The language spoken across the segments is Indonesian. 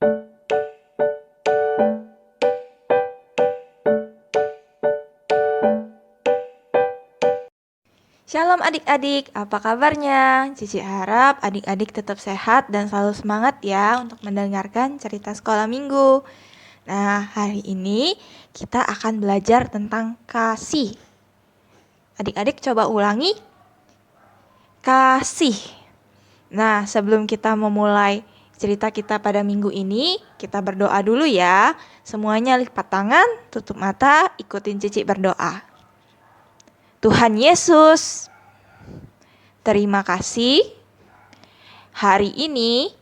Shalom adik-adik, apa kabarnya? Cici harap adik-adik tetap sehat dan selalu semangat ya untuk mendengarkan cerita sekolah minggu. Nah, hari ini kita akan belajar tentang kasih. Adik-adik coba ulangi. Kasih. Nah, sebelum kita memulai cerita kita pada minggu ini, kita berdoa dulu ya. Semuanya lipat tangan, tutup mata, ikutin Cici berdoa. Tuhan Yesus, terima kasih. Hari ini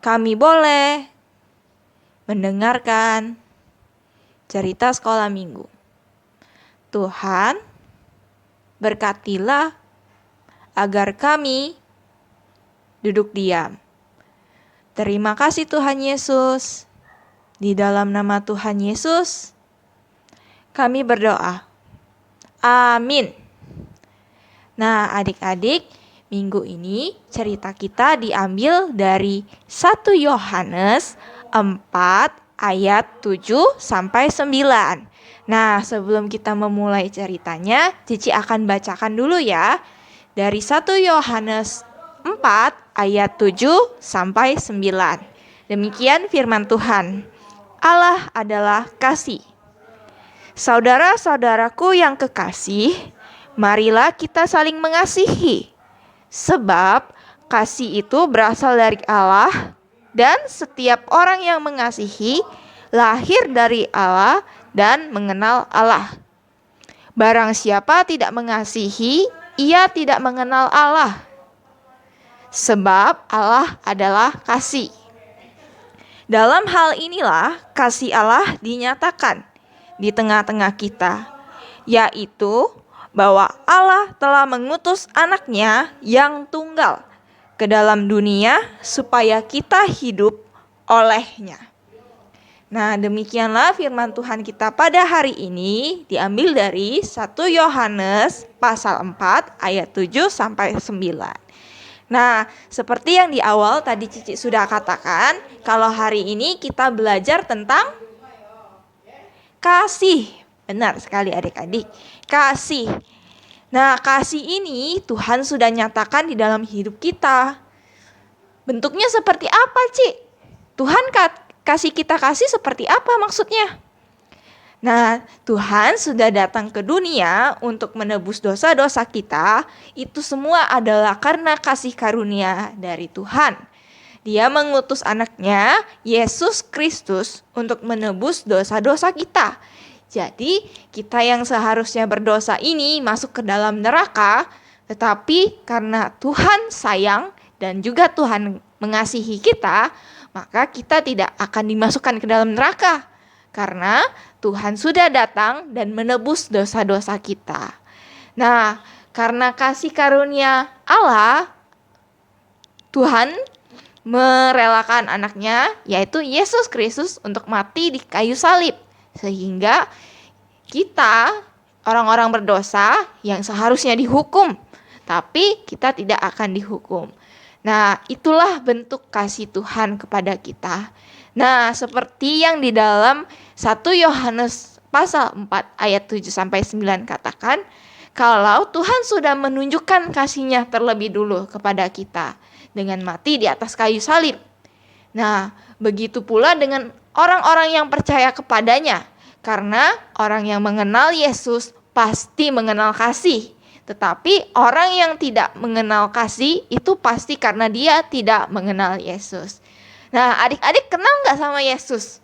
kami boleh mendengarkan cerita sekolah minggu. Tuhan, berkatilah agar kami duduk diam. Terima kasih Tuhan Yesus. Di dalam nama Tuhan Yesus, kami berdoa. Amin. Nah, adik-adik, minggu ini cerita kita diambil dari 1 Yohanes 4 ayat 7 sampai 9. Nah, sebelum kita memulai ceritanya, Cici akan bacakan dulu ya. Dari 1 Yohanes 4 ayat 7 sampai 9. Demikian firman Tuhan. Allah adalah kasih. Saudara-saudaraku yang kekasih, marilah kita saling mengasihi. Sebab kasih itu berasal dari Allah, dan setiap orang yang mengasihi lahir dari Allah dan mengenal Allah. Barang siapa tidak mengasihi, ia tidak mengenal Allah. Sebab Allah adalah kasih. Dalam hal inilah kasih Allah dinyatakan di tengah-tengah kita, yaitu bahwa Allah telah mengutus anaknya yang tunggal ke dalam dunia supaya kita hidup olehnya. Nah, demikianlah firman Tuhan kita pada hari ini diambil dari 1 Yohanes pasal 4 ayat 7 sampai 9. Nah, seperti yang di awal tadi Cici sudah katakan, kalau hari ini kita belajar tentang kasih. Benar sekali adik-adik. Kasih. Nah, kasih ini Tuhan sudah nyatakan di dalam hidup kita. Bentuknya seperti apa, Ci? Tuhan kasih kita kasih seperti apa maksudnya? Nah, Tuhan sudah datang ke dunia untuk menebus dosa-dosa kita. Itu semua adalah karena kasih karunia dari Tuhan. Dia mengutus anaknya, Yesus Kristus, untuk menebus dosa-dosa kita. Jadi, kita yang seharusnya berdosa ini masuk ke dalam neraka, tetapi karena Tuhan sayang dan juga Tuhan mengasihi kita, maka kita tidak akan dimasukkan ke dalam neraka. Karena Tuhan sudah datang dan menebus dosa-dosa kita. Nah, karena kasih karunia Allah, Tuhan merelakan anaknya, yaitu Yesus Kristus, untuk mati di kayu salib. Sehingga kita, orang-orang berdosa yang seharusnya dihukum, tapi kita tidak akan dihukum. Nah, itulah bentuk kasih Tuhan kepada kita. Nah, seperti yang di dalam 1 Yohanes pasal 4 ayat 7 sampai 9 katakan, kalau Tuhan sudah menunjukkan kasih-Nya terlebih dulu kepada kita dengan mati di atas kayu salib. Nah, begitu pula dengan orang-orang yang percaya kepadanya. Karena orang yang mengenal Yesus pasti mengenal kasih. Tetapi orang yang tidak mengenal kasih itu pasti karena dia tidak mengenal Yesus. Nah, adik-adik kenal nggak sama Yesus?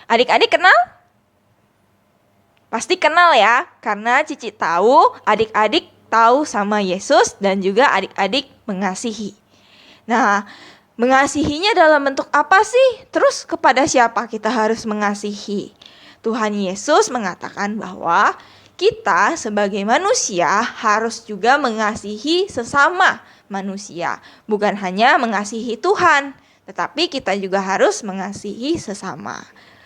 Adik-adik kenal? Pasti kenal ya, karena Cici tahu adik-adik tahu sama Yesus dan juga adik-adik mengasihi. Nah, mengasihinya dalam bentuk apa sih? Terus kepada siapa kita harus mengasihi? Tuhan Yesus mengatakan bahwa kita sebagai manusia harus juga mengasihi sesama manusia. Bukan hanya mengasihi Tuhan, tetapi kita juga harus mengasihi sesama.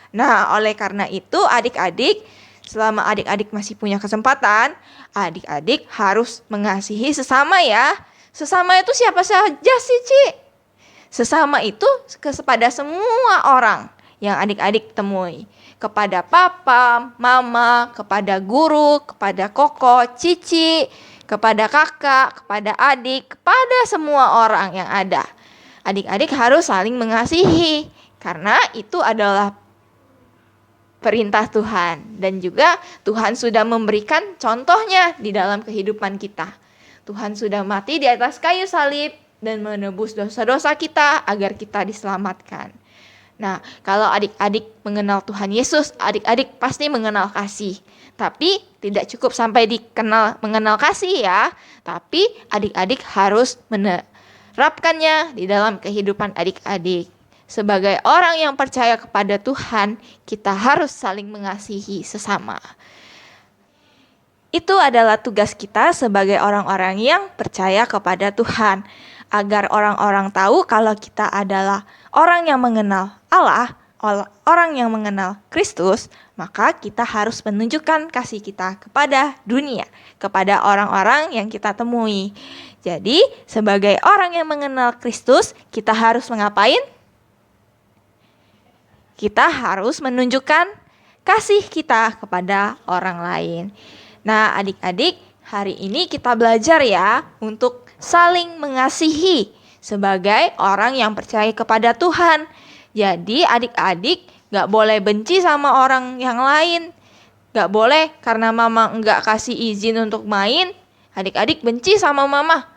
Nah, oleh karena itu adik-adik, selama adik-adik masih punya kesempatan, adik-adik harus mengasihi sesama ya. Sesama itu siapa saja sih, Ci? Sesama itu kepada semua orang yang adik-adik temui. Kepada papa, mama, kepada guru, kepada koko, cici, kepada kakak, kepada adik, kepada semua orang yang ada. Adik-adik harus saling mengasihi karena itu adalah perintah Tuhan, dan juga Tuhan sudah memberikan contohnya di dalam kehidupan kita. Tuhan sudah mati di atas kayu salib dan menebus dosa-dosa kita agar kita diselamatkan. Nah, kalau adik-adik mengenal Tuhan Yesus, adik-adik pasti mengenal kasih. Tapi tidak cukup sampai mengenal kasih ya, tapi adik-adik harus menerapkannya di dalam kehidupan adik-adik. Sebagai orang yang percaya kepada Tuhan, kita harus saling mengasihi sesama. Itu adalah tugas kita sebagai orang-orang yang percaya kepada Tuhan. Agar orang-orang tahu kalau kita adalah orang yang mengenal Allah, orang yang mengenal Kristus, maka kita harus menunjukkan kasih kita kepada dunia, kepada orang-orang yang kita temui. Jadi, sebagai orang yang mengenal Kristus, kita harus mengapain? Kita harus menunjukkan kasih kita kepada orang lain. Nah, adik-adik, hari ini kita belajar ya untuk saling mengasihi sebagai orang yang percaya kepada Tuhan. Jadi adik-adik gak boleh benci sama orang yang lain. Gak boleh karena mama gak kasih izin untuk main, adik-adik benci sama mama.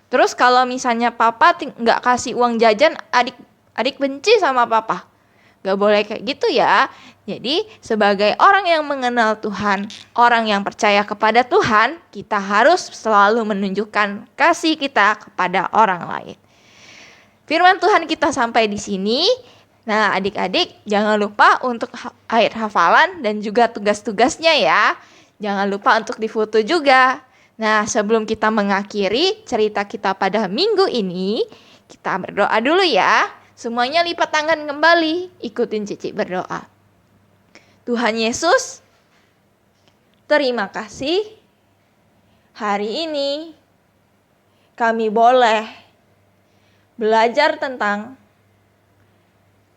Terus kalau misalnya papa gak kasih uang jajan, adik benci sama papa. Gak boleh kayak gitu ya. Jadi sebagai orang yang mengenal Tuhan, orang yang percaya kepada Tuhan, kita harus selalu menunjukkan kasih kita kepada orang lain. Firman Tuhan kita sampai di sini. Nah, adik-adik jangan lupa untuk ayat hafalan dan juga tugas-tugasnya ya. Jangan lupa untuk difoto juga. Nah, sebelum kita mengakhiri cerita kita pada minggu ini, kita berdoa dulu ya. Semuanya lipat tangan kembali, ikutin Cici berdoa. Tuhan Yesus, terima kasih. Hari ini kami boleh belajar tentang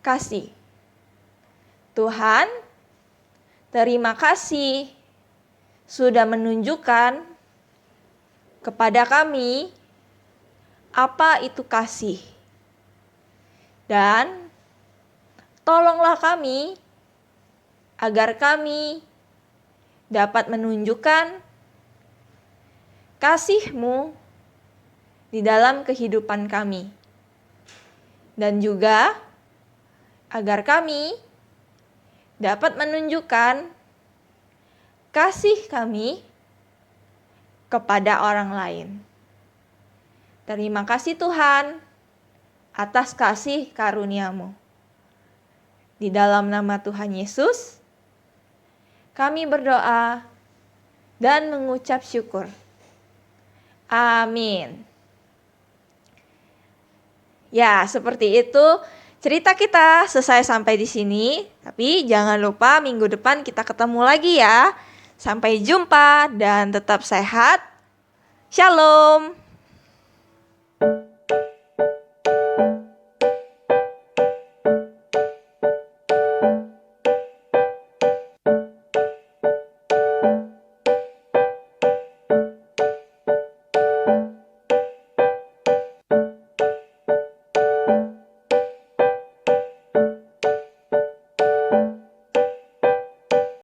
kasih. Tuhan, terima kasih sudah menunjukkan kepada kami apa itu kasih. Dan tolonglah kami agar kami dapat menunjukkan kasih-Mu di dalam kehidupan kami. Dan juga agar kami dapat menunjukkan kasih kami kepada orang lain. Terima kasih Tuhan atas kasih karunia-Mu. Di dalam nama Tuhan Yesus, kami berdoa dan mengucap syukur. Amin. Ya, seperti itu cerita kita selesai sampai di sini. Tapi jangan lupa minggu depan kita ketemu lagi ya. Sampai jumpa dan tetap sehat. Shalom.